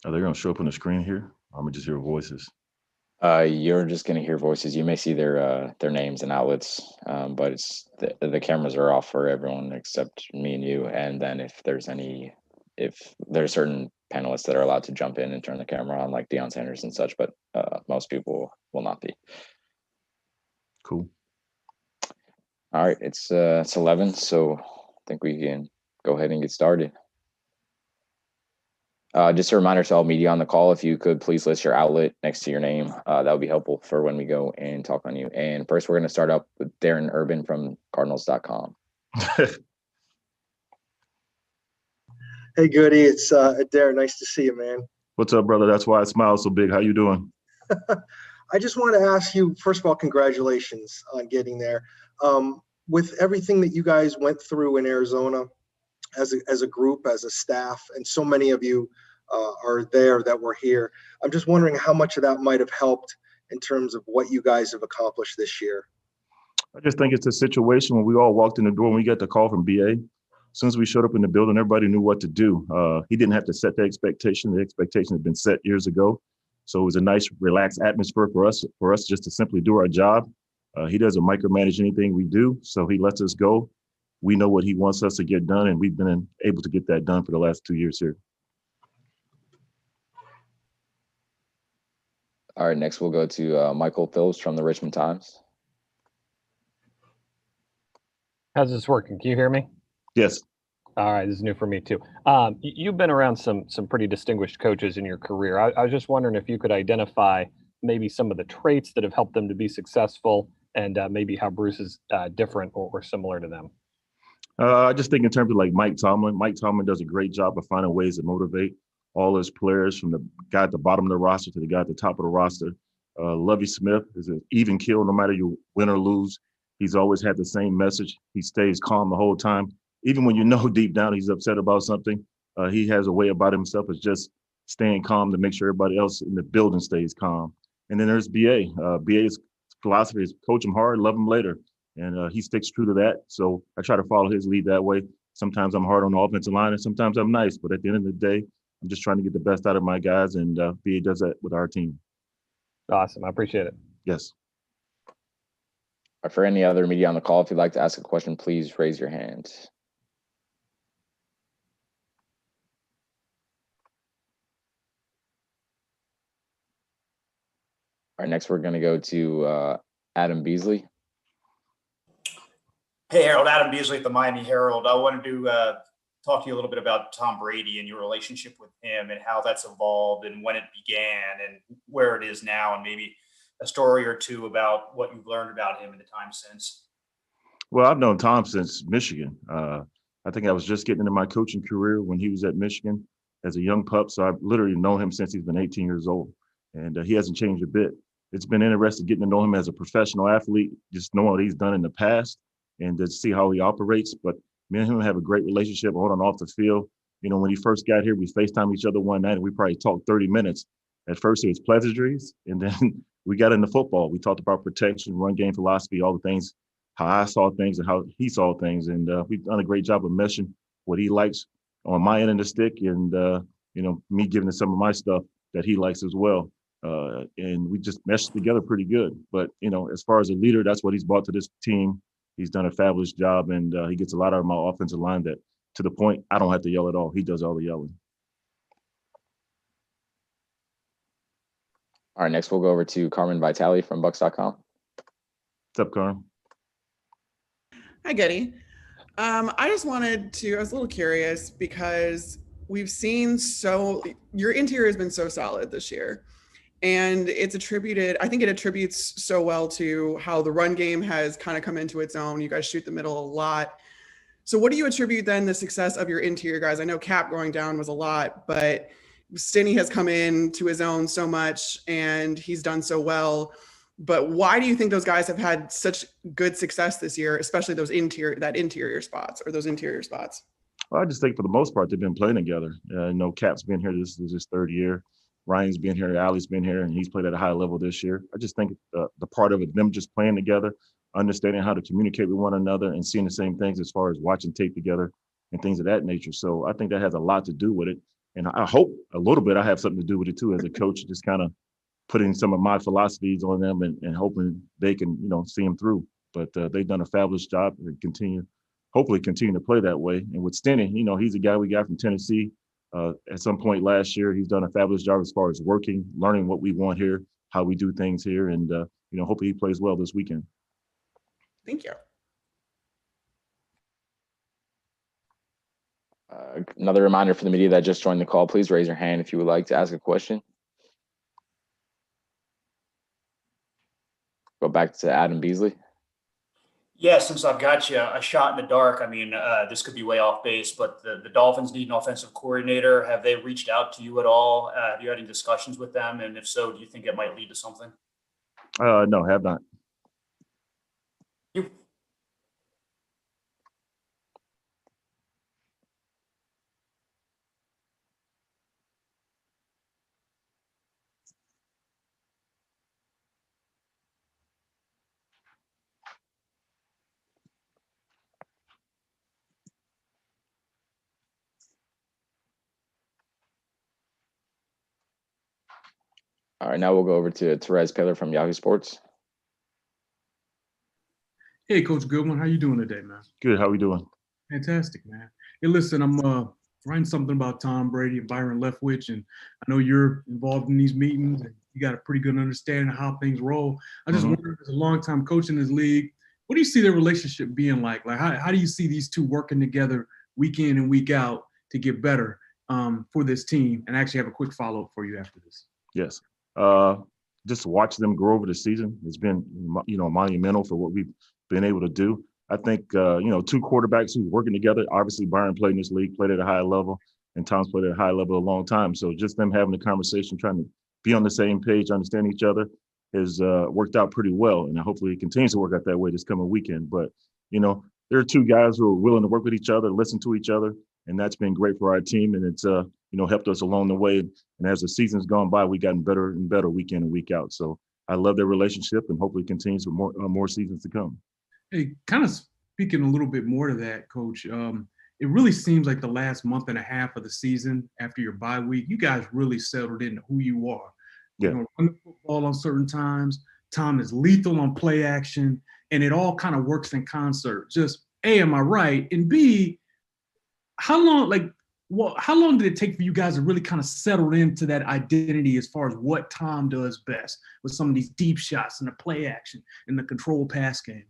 Are they going to show up on the screen here? I'm going to just hear voices. You're just going to hear voices. You may see their names and outlets, but it's the cameras are off for everyone except me and you. And then if there's certain panelists that are allowed to jump in and turn the camera on, like Deion Sanders and such, but most people will not be. Cool. All right, it's 11, so I think we can go ahead and get started. Just a reminder to all media on the call, if you could please list your outlet next to your name. That would be helpful for when we go and talk on you. And first, we're going to start up with Darren Urban from Cardinals.com. Hey, Goody, it's Darren. Nice to see you, man. What's up, brother? That's why I smile so big. How you doing? I just want to ask you, first of all, congratulations on getting there. With everything that you guys went through in Arizona as a group, as a staff, and so many of you are there that were here, I'm just wondering how much of that might have helped in terms of what you guys have accomplished this year. I just think it's a situation when we all walked in the door and we got the call from BA. As soon as we showed up in the building, everybody knew what to do. He didn't have to set the expectation. The expectation had been set years ago. So it was a nice, relaxed atmosphere for us just to simply do our job. He doesn't micromanage anything we do, so he lets us go. We know what he wants us to get done, and we've been able to get that done for the last 2 years here. All right, next we'll go to Michael Phillips from the Richmond Times. How's this working? Can you hear me? Yes. All right, this is new for me too. You've been around some pretty distinguished coaches in your career. I was just wondering if you could identify maybe some of the traits that have helped them to be successful, and maybe how Bruce is different or similar to them. I just think in terms of like Mike Tomlin. Mike Tomlin does a great job of finding ways to motivate all his players, from the guy at the bottom of the roster to the guy at the top of the roster. Lovie Smith is an even kill, no matter you win or lose. He's always had the same message. He stays calm the whole time. Even when you know deep down he's upset about something, he has a way about himself of just staying calm to make sure everybody else in the building stays calm. And then there's BA. BA's philosophy is coach him hard, love him later. And he sticks true to that. So I try to follow his lead that way. Sometimes I'm hard on the offensive line and sometimes I'm nice. But at the end of the day, I'm just trying to get the best out of my guys, and BA does that with our team. Awesome. I appreciate it. Yes. For any other media on the call, if you'd like to ask a question, please raise your hand. All right, next we're going to go to Adam Beasley. Hey, Harold, Adam Beasley at the Miami Herald. I wanted to talk to you a little bit about Tom Brady and your relationship with him and how that's evolved and when it began and where it is now, and maybe a story or two about what you've learned about him in the time since. Well, I've known Tom since Michigan. I think I was just getting into my coaching career when he was at Michigan as a young pup. So I've literally known him since he's been 18 years old, and he hasn't changed a bit. It's been interesting getting to know him as a professional athlete, just knowing what he's done in the past and to see how he operates. But me and him have a great relationship on and off the field. You know, when he first got here, we FaceTimed each other one night and we probably talked 30 minutes. At first, it was pleasantries, and then we got into football. We talked about protection, run game philosophy, all the things, how I saw things and how he saw things. And we've done a great job of meshing what he likes on my end of the stick and, me giving him some of my stuff that he likes as well. And we just meshed together pretty good. But, as far as a leader, that's what he's brought to this team. He's done a fabulous job, and he gets a lot out of my offensive line that, to the point, I don't have to yell at all. He does all the yelling. All right, next we'll go over to Carmen Vitale from Bucs.com. What's up, Carmen? Hi, Getty. I was a little curious because we've seen your interior has been so solid this year. And I think it attributes so well to how the run game has kind of come into its own. You guys shoot the middle a lot. So what do you attribute then the success of your interior guys? I know Cap going down was a lot, but Stinney has come in to his own so much and he's done so well. But why do you think those guys have had such good success this year, especially those interior spots? Well, I just think for the most part, they've been playing together. Cap's been here. This is his third year. Ryan's been here. Ali's been here, and he's played at a high level this year. I just think the part of it, them just playing together, understanding how to communicate with one another and seeing the same things as far as watching tape together and things of that nature. So I think that has a lot to do with it. And I hope a little bit I have something to do with it too as a coach, just kind of putting some of my philosophies on them and hoping they can, see them through. But they've done a fabulous job and hopefully continue to play that way. And with Stinney, he's a guy we got from Tennessee. At some point last year, he's done a fabulous job as far as working, learning what we want here, how we do things here. And, hopefully he plays well this weekend. Thank you. Another reminder for the media that just joined the call, please raise your hand if you would like to ask a question. Go back to Adam Beasley. Yeah, since I've got you, a shot in the dark. I mean, this could be way off base, but the Dolphins need an offensive coordinator. Have they reached out to you at all? Have you had any discussions with them? And if so, do you think it might lead to something? No, have not. You. All right, now we'll go over to Therese Pillar from Yahoo Sports. Hey, Coach Goodwin, how you doing today, man? Good. How we doing? Fantastic, man. Hey, listen, I'm writing something about Tom Brady and Byron Leftwich, and I know you're involved in these meetings, and you got a pretty good understanding of how things roll. I just wonder, as a longtime coach in this league, what do you see their relationship being like? Like, how do you see these two working together week in and week out to get better for this team? And I actually have a quick follow-up for you after this. Yes. Just to watch them grow over the season has been, monumental for what we've been able to do. I think, two quarterbacks who are working together. Obviously, Byron played in this league, played at a high level, and Tom's played at a high level a long time. So just them having a conversation, trying to be on the same page, understand each other, has worked out pretty well. And hopefully it continues to work out that way this coming weekend. But, there are two guys who are willing to work with each other, listen to each other, and that's been great for our team. And it's, helped us along the way. And as the season's gone by, we've gotten better and better week in and week out. So I love their relationship and hopefully it continues for more seasons to come. Hey, kind of speaking a little bit more to that, Coach, it really seems like the last month and a half of the season after your bye week, you guys really settled into who you are. Yeah. Run the football on certain times. Tom is lethal on play action, and it all kind of works in concert. Just A, am I right? And B, how long did it take for you guys to really kind of settle into that identity as far as what Tom does best with some of these deep shots and the play action and the controlled pass game?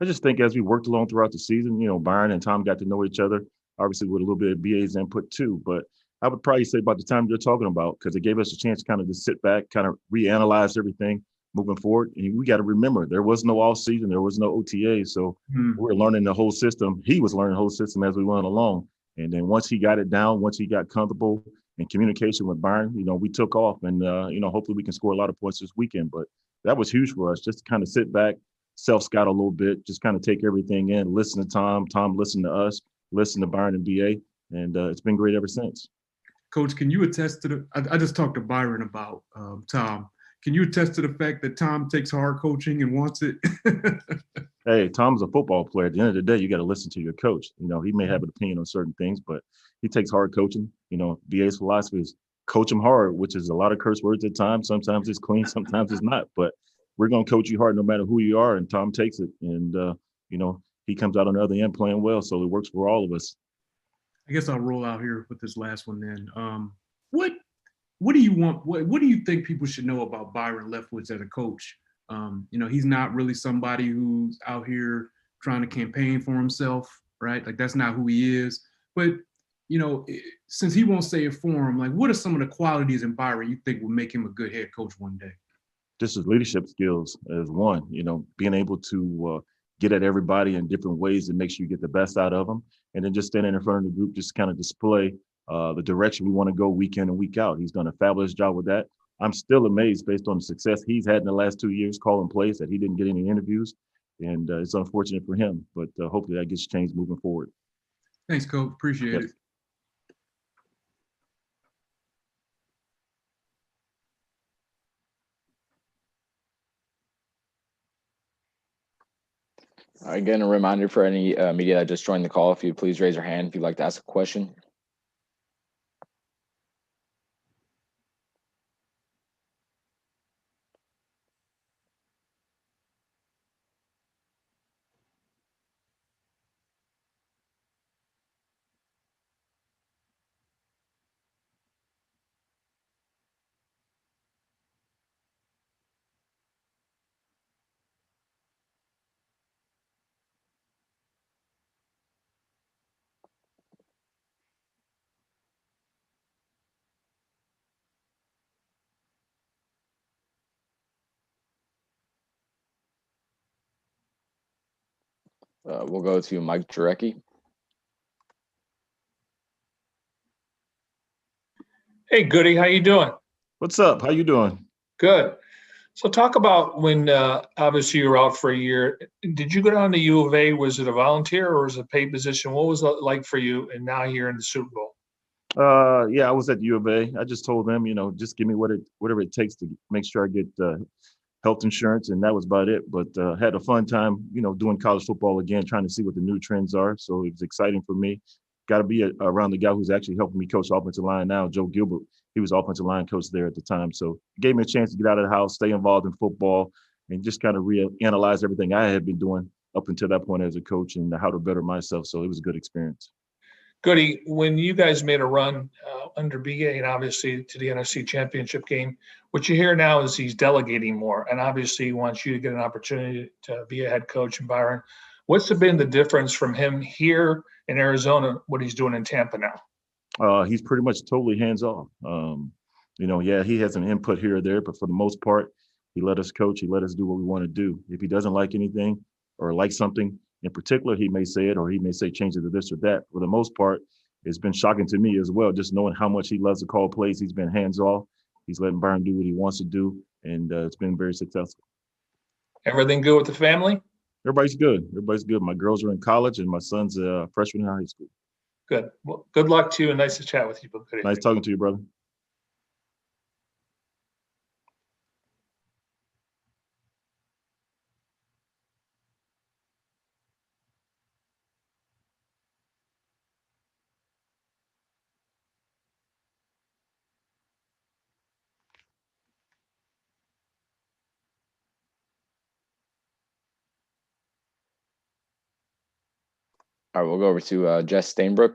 I just think as we worked along throughout the season, Byron and Tom got to know each other, obviously with a little bit of BA's input too. But I would probably say about the time you're talking about, because it gave us a chance to kind of just sit back, kind of reanalyze everything moving forward. And we got to remember, there was no all season, there was no OTA. So we're learning the whole system. He was learning the whole system as we went along. And then once he got it down, once he got comfortable in communication with Byron, we took off and, hopefully we can score a lot of points this weekend. But that was huge for us, just to kind of sit back, self-scout a little bit, just kind of take everything in, listen to Tom listen to us, listen to Byron and BA. And it's been great ever since. Coach, can you attest to I just talked to Byron about Tom. Can you attest to the fact that Tom takes hard coaching and wants it? Hey, Tom's a football player. At the end of the day, you got to listen to your coach. He may have an opinion on certain things, but he takes hard coaching. BA's philosophy is coach him hard, which is a lot of curse words at times. Sometimes it's clean, sometimes it's not. But we're going to coach you hard no matter who you are. And Tom takes it. And, he comes out on the other end playing well. So it works for all of us. I guess I'll roll out here with this last one then. What do you want? What do you think people should know about Byron Leftwich as a coach? He's not really somebody who's out here trying to campaign for himself, right? Like that's not who he is. But, since he won't say it for him, like what are some of the qualities in Byron you think will make him a good head coach one day? Just his leadership skills as one, being able to get at everybody in different ways that makes you get the best out of them. And then just standing in front of the group, just kind of display the direction we want to go week in and week out. He's done a fabulous job with that. I'm still amazed based on the success he's had in the last 2 years calling plays that he didn't get any interviews. And it's unfortunate for him, but hopefully that gets changed moving forward. Thanks, Coach. Appreciate it. Again, a reminder for any media that just joined the call, if you please raise your hand if you'd like to ask a question. We'll go to Mike Jurecki. Hey, Goody, how you doing? What's up? How you doing? Good. So talk about when obviously you were out for a year. Did you go down to U of A? Was it a volunteer or was it a paid position? What was it like for you? And now you're in the Super Bowl. Yeah, I was at the U of A. I just told them, just give me whatever it takes to make sure I get health insurance, and that was about it. But had a fun time, doing college football again, trying to see what the new trends are. So it was exciting for me. Got to be around the guy who's actually helping me coach offensive line now, Joe Gilbert. He was offensive line coach there at the time. So it gave me a chance to get out of the house, stay involved in football, and just kind of reanalyze everything I had been doing up until that point as a coach and how to better myself. So it was a good experience. Goody, when you guys made a run under BA and obviously to the NFC Championship game, what you hear now is he's delegating more, and obviously he wants you to get an opportunity to be a head coach in Byron. What's been the difference from him here in Arizona, what he's doing in Tampa now? He's pretty much totally hands off. Yeah, he has an input here or there, but for the most part, he let us coach. He let us do what we want to do. If he doesn't like anything or like something in particular, he may say it, or he may say change it to this or that. For the most part, it's been shocking to me as well, just knowing how much he loves to call plays. He's been hands off. He's letting Byron do what he wants to do, and it's been very successful. Everything good with the family? Everybody's good. Everybody's good. My girls are in college, and my son's a freshman in high school. Good. Well, good luck to you, and nice to chat with you. Nice talking to you, brother. All right, we'll go over to Jess Stainbrook.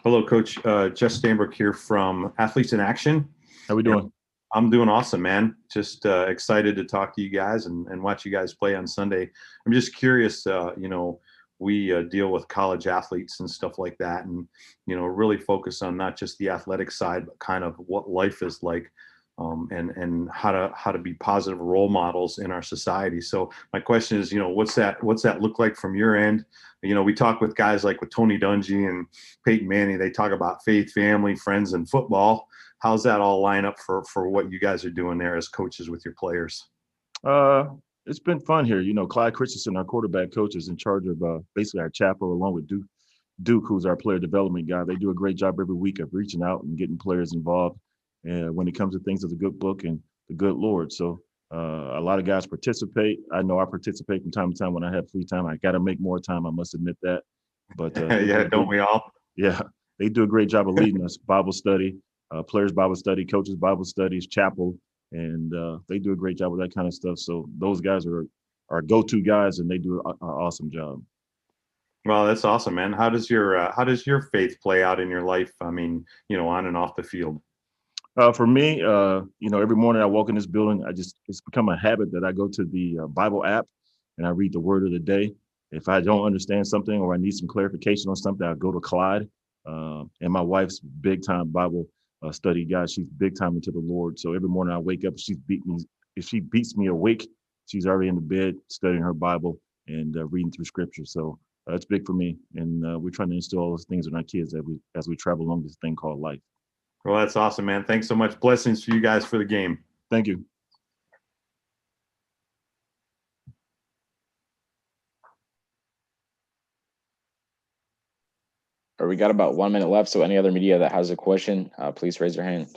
Hello, Coach. Jess Stainbrook here from Athletes in Action. How we doing? I'm doing awesome, man. Just excited to talk to you guys and watch you guys play on Sunday. I'm just curious, we deal with college athletes and stuff like that, and, really focus on not just the athletic side, but kind of what life is like, and how to be positive role models in our society. So my question is, what's that look like from your end? We talk with guys like with Tony Dungy and Peyton Manning. They talk about faith, family, friends, and football. How's that all line up for what you guys are doing there as coaches with your players? It's been fun here. Clyde Christensen, our quarterback coach, is in charge of basically our chapel, along with Duke, who's our player development guy. They do a great job every week of reaching out and getting players involved. And when it comes to things of the good book and the good Lord. So a lot of guys participate. I know I participate from time to time when I have free time. I got to make more time. I must admit that. But yeah, don't we all? Yeah, they do a great job of leading us. Bible study, players Bible study, coaches Bible studies, chapel, and they do a great job with that kind of stuff. So those guys are our go-to guys, and they do an awesome job. Well, that's awesome, man. How does your faith play out in your life? I mean, on and off the field. For me, every morning I walk in this building, it's become a habit that I go to the Bible app and I read the word of the day. If I don't understand something or I need some clarification on something, I'll go to Clyde. And my wife's big time Bible study guy. She's big time into the Lord. So every morning I wake up, if she beats me awake, she's already in the bed studying her Bible and reading through scripture. So it's big for me. And we're trying to instill all those things in our kids as we travel along this thing called life. Well, that's awesome, man. Thanks so much. Blessings for you guys for the game. Thank you. Or we got about 1 minute left. So any other media that has a question, please raise your hand.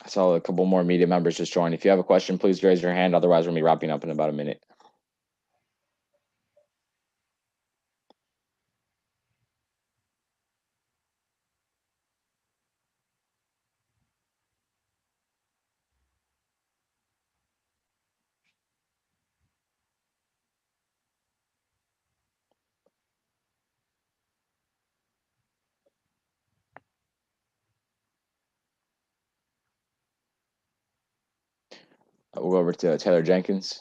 I saw a couple more media members just join. If you have a question, please raise your hand. Otherwise, we'll be wrapping up in about a minute. We'll go over to Taylor Jenkins.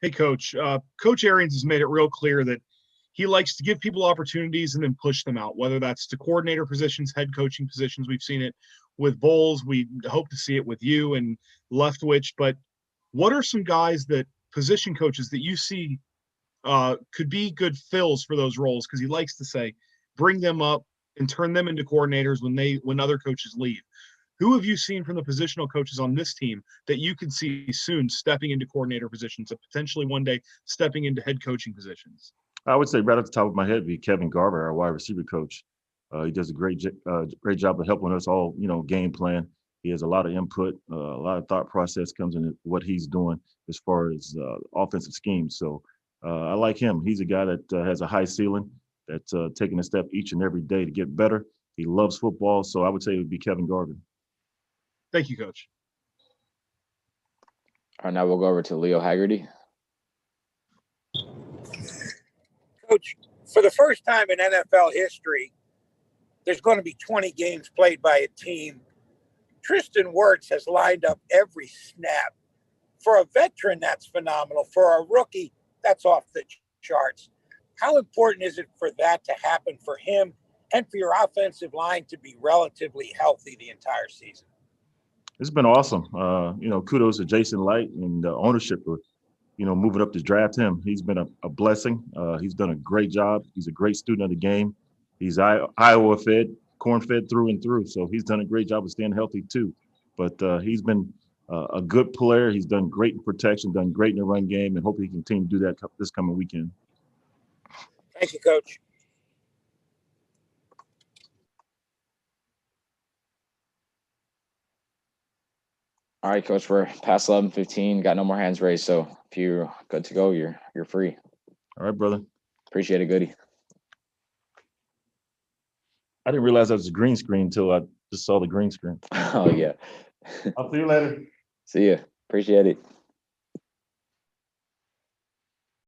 Hey, Coach. Coach Arians has made it real clear that he likes to give people opportunities and then push them out, whether that's to coordinator positions, head coaching positions. We've seen it with Bowles. We hope to see it with you and Leftwich. But what are some guys that position coaches that you see could be good fills for those roles? Because he likes to say, bring them up and turn them into coordinators when other coaches leave. Who have you seen from the positional coaches on this team that you can see soon stepping into coordinator positions and potentially one day stepping into head coaching positions? I would say right off the top of my head would be Kevin Garber, our wide receiver coach. He does a great job of helping us all, game plan. He has a lot of input, a lot of thought process comes into what he's doing as far as offensive schemes. So I like him. He's a guy that has a high ceiling, that's taking a step each and every day to get better. He loves football, so I would say it would be Kevin Garber. Thank you, Coach. All right, now we'll go over to Leo Haggerty. Coach, for the first time in NFL history, there's going to be 20 games played by a team. Tristan Wirtz has lined up every snap. For a veteran, that's phenomenal. For a rookie, that's off the charts. How important is it for that to happen for him and for your offensive line to be relatively healthy the entire season? It's been awesome. Kudos to Jason Light and the ownership for, moving up to draft him. He's been a blessing. He's done a great job. He's a great student of the game. He's Iowa fed, corn fed through and through. So he's done a great job of staying healthy too. But he's been a good player. He's done great in protection, done great in the run game, and hopefully he can continue to do that this coming weekend. Thank you, Coach. All right, Coach, we're past 11:15. Got no more hands raised, so if you're good to go, you're free. All right, brother. Appreciate it, Goody. I didn't realize that was a green screen until I just saw the green screen. Oh, yeah. I'll see you later. See ya. Appreciate it.